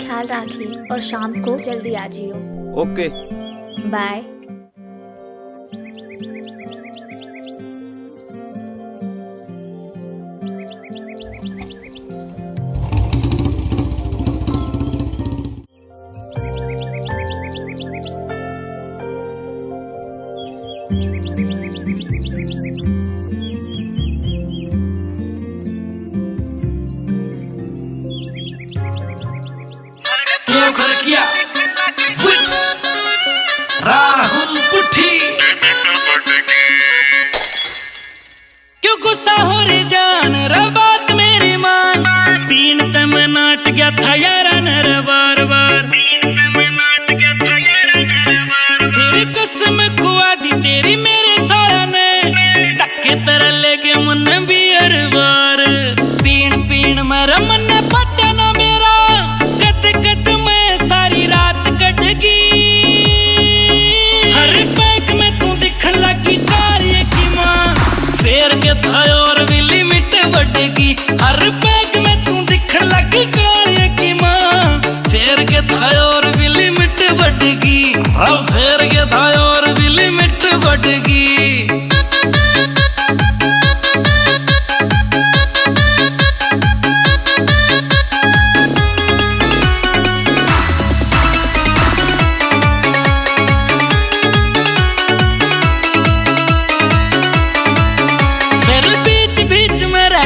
ख्याल रखिए और शाम को जल्दी आ जियो। Okay bye. किया राहुल पुठी क्यों गुस्सा हो रे जान रे बात मेरी मान। तीन तम नाट गया था यारा नर बार बार। फिर कसम खुआ दी तेरी मेरे साया ने टक्के तरह लेके मन भी हर बार। पीण पीण मेरा मन पट्या ना मेरा कद कद में सारी रात कटगी। हर पैक में तू दिखन लगी कालिए की माँ फेर के था और भी लिमिट बढ़ेगी। हर पैक में तू दिखन लगी कालिए की माँ फेर के था और भी लिमिट बढ़ेगी। अब फेर के था और भी लिमिट बढ़ेगी।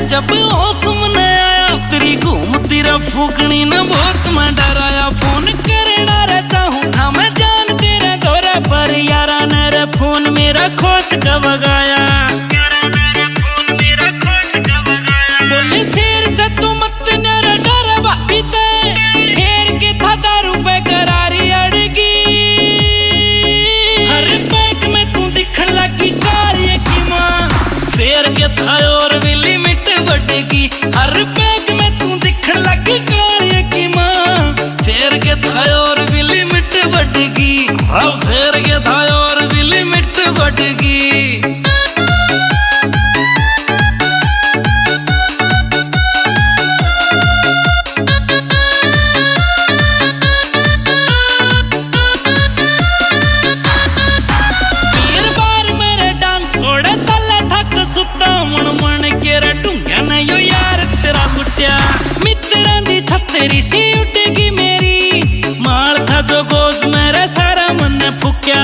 जब होश में आया तेरी घूम तेरा फूकनी न बहुत मैं डराया। फोन करना रे चाहूं था मैं जान तेरे दौरे पर यारा ने फोन मेरा खोस कब गाया। बोले शेर से तू मत नरे डर भाभी ते फेर के था दारू पे करारी अड़गी। हर पैक में तू दिखन लगी कालिए की माँ फेर के था और भी लिमिट बढ़ेगी। हर पैक में तू दिखन लगी कालिए की माँ फेर के था और भी लिमिट बढ़ेगी। अब फेर के था और भी लिमिट बढ़ेगी। सुता मन मन के ढूंगा न यो यार तेरा गुटिया। मित्रा दी छतरी सी उठेगी मेरी मार था जो गोज मेरा सारा मन फुक्या।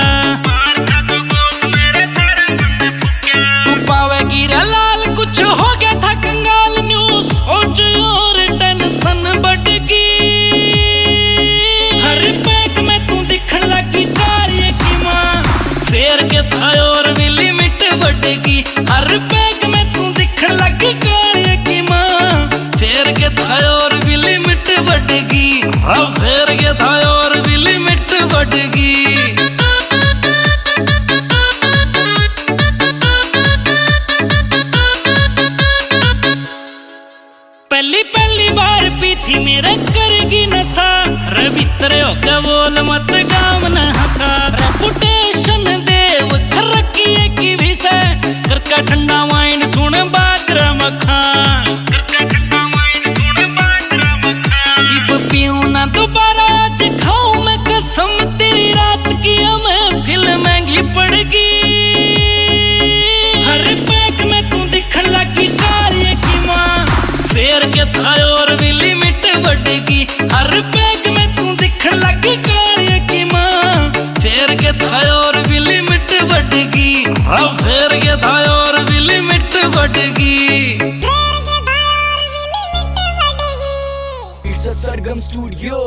तू पावेगी रे लाल कुछ हो गया था कंगाल न्यूज सोच और टेंशन बढ़गी। हर पैक में तू दिखन लगी कालिए की माँ फेर के था और भी लिमिट बढ़ेगी। हर पैक में तू दिखन लगी कालिए की माँ फेर के था और भी लिमिट बढ़ेगी। अब फेर के था और भी लिमिट बढ़ेगी। पहली पहली बार पी थी मेरे करेगी नशा रे भीतर होके बोल मत गाम न हंसा। रेपुटेशन देव तरक्की की विषय करका ठंडा वाइन सुन बाजरा मखान। इब पीऊं ना दोबारा आज खाऊं मैं कसम तेरी रात की हमें फिल्म महंगी पड़ेगी। हर पैक में तू दिखन लगी कालिए की माँ फेर के था और भी लिमिट बढ़ेगी। हर पैक में तू दिखन लगी कालिए की माँ फेर के था और भी लिमिट बढ़ेगी। अब फेर के था और भी लिमिट बढ़ेगी। It's a Sargam Studio.